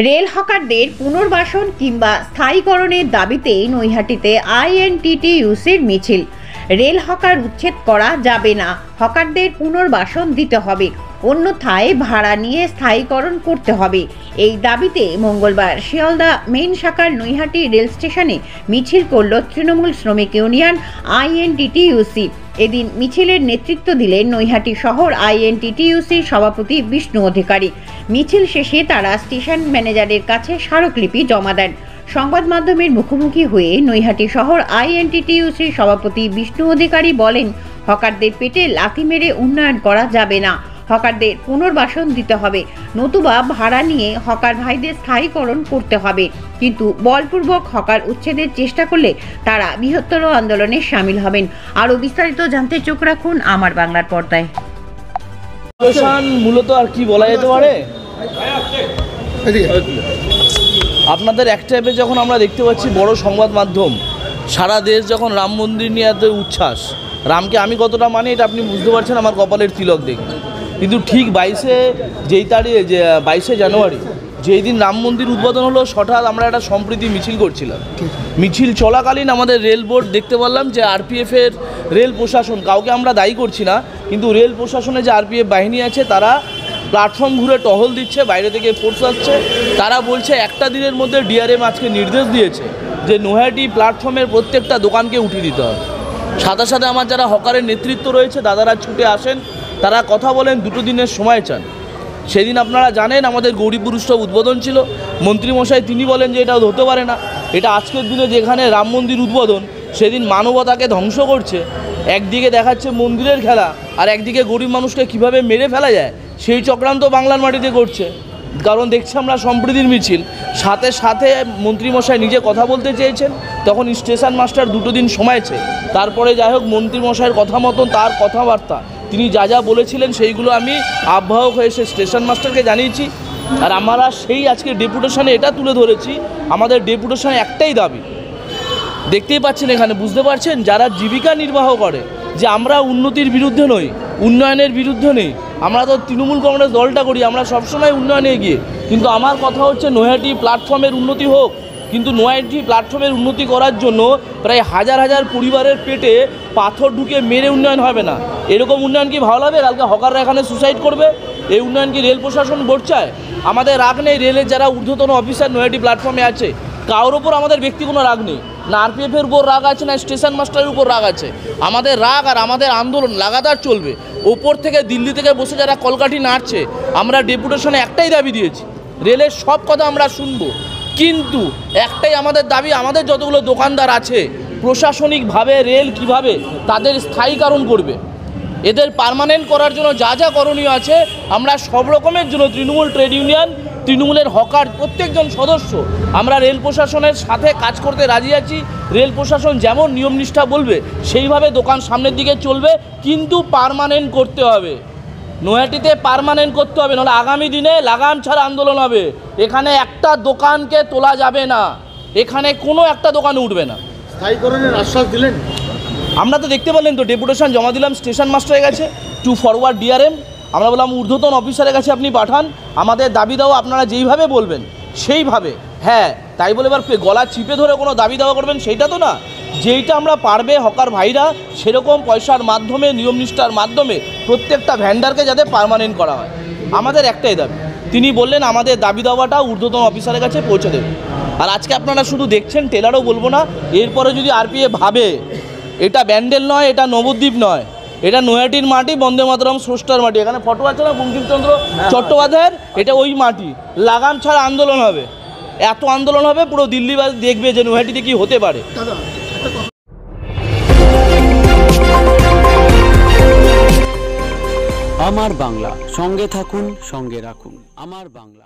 Rail হকারদের পুনর্বাসন কিংবা স্থায়ীকরণের দাবিতে নৈহাটিতে আইএনটিটিইউসির মিছিল। রেল হকার উচ্ছেদ করা যাবে না, হকারদের পুনর্বাসন দিতে হবে, অন্যথায় ভাড়া নিয়ে স্থায়ীকরণ করতে হবে। এই দাবিতে মঙ্গলবার শিয়ালদা মেইন শাখার নৈহাটি রেল স্টেশনে মিছিল করল তৃণমূল শ্রমিক ইউনিয়ন আইএনটিটিইউসি। এদিন মিছিলের নেতৃত্ব দিলেন নৈহাটি শহর আইএনটিটিইউসির সভাপতি বিষ্ণু অধিকারী। মিছিল শেষে তারা স্টেশন ম্যানেজারের কাছে স্মারকলিপি জমা দেন। সংবাদ মাধ্যমের মুখোমুখি হয়ে নৈহাটি শহর আইএনটিটিইউসির সভাপতি বিষ্ণু অধিকারী বলেন, হকারদের পেটে লাথি মেরে উন্নয়ন করা যাবে না, হকারদের পুনর্বাসন দিতে হবে, নতুবা ভাড়া নিয়ে হকার ভাইদের স্থায়ীকরণ করতে হবে। কিন্তু বলপূর্বক হকার উচ্ছেদের চেষ্টা করলে তারা বৃহত্তর আন্দোলনে সামিল হবেন। আরও বিস্তারিত জানতে চোখ রাখুন আমার বাংলার পর্দায়। মূলত আর কি বলা যেতে পারে, আপনাদের এক টাইপে যখন আমরা দেখতে পাচ্ছি বড় সংবাদ মাধ্যম সারা দেশ যখন রাম মন্দির নিয়ে এত উচ্ছ্বাস, রামকে আমি কতটা মানি এটা আপনি বুঝতে পারছেন আমার কপালের তিলক দেখে। কিন্তু ঠিক 22শে জানুয়ারি যেই দিন রাম মন্দির উদ্বোধন হলো, হঠাৎ আমরা একটা সম্প্রীতি মিছিল করছিলাম। মিছিল চলাকালীন আমাদের রেল বোর্ড দেখতে পারলাম যে আরপিএফের রেল প্রশাসন, কাউকে আমরা দায়ী করছি না, কিন্তু রেল প্রশাসনে যে আরপিএফ বাহিনী আছে তারা প্ল্যাটফর্ম ঘুরে টহল দিচ্ছে, বাইরে থেকে ফোর্স আসছে। তারা বলছে একটা দিনের মধ্যে ডিআরএম আজকে নির্দেশ দিয়েছে যে নৈহাটি প্ল্যাটফর্মের প্রত্যেকটা দোকানকে উঠিয়ে দিতে হবে। সাথে সাথে আমার যারা হকারের নেতৃত্ব রয়েছে দাদারা ছুটে আসেন, তারা কথা বলেন, 2 দিনের সময় চান। সেদিন আপনারা জানেন আমাদের গৌরীপুর উৎসব উদ্বোধন ছিল, মন্ত্রীমশাই তিনি বলেন যে এটা হতে পারে না, এটা আজকের দিনে যেখানে রাম মন্দির উদ্বোধন সেদিন মানবতাকে ধ্বংস করছে, একদিকে দেখাচ্ছে মন্দিরের খেলা আর একদিকে গরিব মানুষকে কিভাবে মেরে ফেলা যায় সেই চক্রান্ত বাংলার মাটিতে করছে। কারণ দেখছি আমরা সম্প্রীতির মিছিল, সাথে সাথে মন্ত্রীমশাই নিজে কথা বলতে চেয়েছেন, তখন স্টেশন মাস্টার 2 দিন সময় চেয়ে, তারপরে যাই হোক মন্ত্রীমশাইয়ের কথা মতন তার কথাবার্তা তিনি যা যা বলেছিলেন সেইগুলো আমি আহ্বায়ক হয়ে সে স্টেশন মাস্টারকে জানিয়েছি। আর আমরা সেই আজকে ডেপুটেশনে এটা তুলে ধরেছি, আমাদের ডেপুটেশনে একটাই দাবি, দেখতেই পাচ্ছেন এখানে, বুঝতে পারছেন যারা জীবিকা নির্বাহ করে, যে আমরা উন্নতির বিরুদ্ধে নই, উন্নয়নের বিরুদ্ধে নেই, আমরা তো তৃণমূল কংগ্রেস দলটা করি, আমরা সবসময় উন্নয়নে এগিয়ে। কিন্তু আমার কথা হচ্ছে নৈহাটি প্ল্যাটফর্মের উন্নতি হোক, কিন্তু নৈহাটি প্ল্যাটফর্মের উন্নতি করার জন্য প্রায় হাজার হাজার পরিবারের পেটে পাথর ঢুকে মেরে উন্নয়ন হবে না। এরকম উন্নয়ন কি ভালো হবে? কালকে হকাররা এখানে সুসাইড করবে, এই উন্নয়ন কি রেল প্রশাসন বোর্ড চায়? আমাদের রাগ নেই, রেলের যারা ঊর্ধ্বতন অফিসার নৈহাটি প্ল্যাটফর্মে আছে কারোর ওপর আমাদের ব্যক্তি কোনো রাগ নেই, না আরপিএফের উপর রাগ আছে, না স্টেশন মাস্টারের উপর রাগ আছে। আমাদের রাগ আর আমাদের আন্দোলন লাগাতার চলবে। ওপর থেকে দিল্লি থেকে বসে যারা কলকাঠি নাড়ছে, আমরা ডেপুটেশনে একটাই দাবি দিয়েছি, রেলের সব কথা আমরা শুনবো, কিন্তু একটাই আমাদের দাবি, আমাদের যতগুলো দোকানদার আছে প্রশাসনিকভাবে রেল কিভাবে তাদের স্থায়ীকরণ করবে, এদের পার্মানেন্ট করার জন্য যা যা করণীয় আছে আমরা সব রকমের জন্য তৃণমূল ট্রেড ইউনিয়ন, তৃণমূলের হকার প্রত্যেকজন সদস্য আমরা রেল প্রশাসনের সাথে কাজ করতে রাজি আছি। রেল প্রশাসন যেমন নিয়মনিষ্ঠা বলবে সেইভাবে দোকান সামনের দিকে চলবে, কিন্তু পার্মানেন্ট করতে হবে, নৈহাটিতে পার্মানেন্ট করতে হবে, নাহলে আগামী দিনে লাগাম ছাড়া আন্দোলন হবে। এখানে একটা দোকানকে তোলা যাবে না, এখানে কোনো একটা দোকান উঠবে না। স্থায়ীকরণের আশ্বাস দিলেন? আমরা তো দেখতে পেলেন তো, ডেপুটেশন জমা দিলাম স্টেশন মাস্টারের কাছে, টু ফরওয়ার্ড ডিআরএম। আমরা বললাম ঊর্ধ্বতন অফিসারের কাছে আপনি পাঠান, আমাদের দাবি দাওয়া আপনারা যেইভাবে বলবেন সেইভাবে। হ্যাঁ, তাই বলে এবার গলা চিপে ধরে কোনো দাবি দাওয়া করবেন সেইটা তো না, যেইটা আমরা পারবে হকার ভাইরা সেরকম পয়সার মাধ্যমে, নিয়মনিষ্ঠার মাধ্যমে প্রত্যেকটা ভ্যান্ডারকে যাতে পার্মানেন্ট করা হয়, আমাদের একটাই দাবি। তিনি বললেন আমাদের দাবি দাওয়াটা ঊর্ধ্বতন অফিসারের কাছে পৌঁছে দেবে। আর আজকে আপনারা শুধু দেখছেন, টেলারও বলবো না, এরপরে যদি আরপিএফ ভাবে এটা ব্যান্ডেল নয়, এটা নবদ্বীপ নয়, এটা নৈহাটির মাটি, বন্দে মাতরম স্রষ্টার মাটি, এখানে ফটো আছে না বঙ্কিমচন্দ্র চট্টোপাধ্যায়ের, এটা ওই মাটি, লাগাম ছাড়া আন্দোলন হবে, এত আন্দোলন হবে পুরো দিল্লিবাসী দেখবে যে নৈহাটিতে কি হতে পারে। আমার বাংলা, সঙ্গে থাকুন, সঙ্গে রাখুন আমার বাংলা।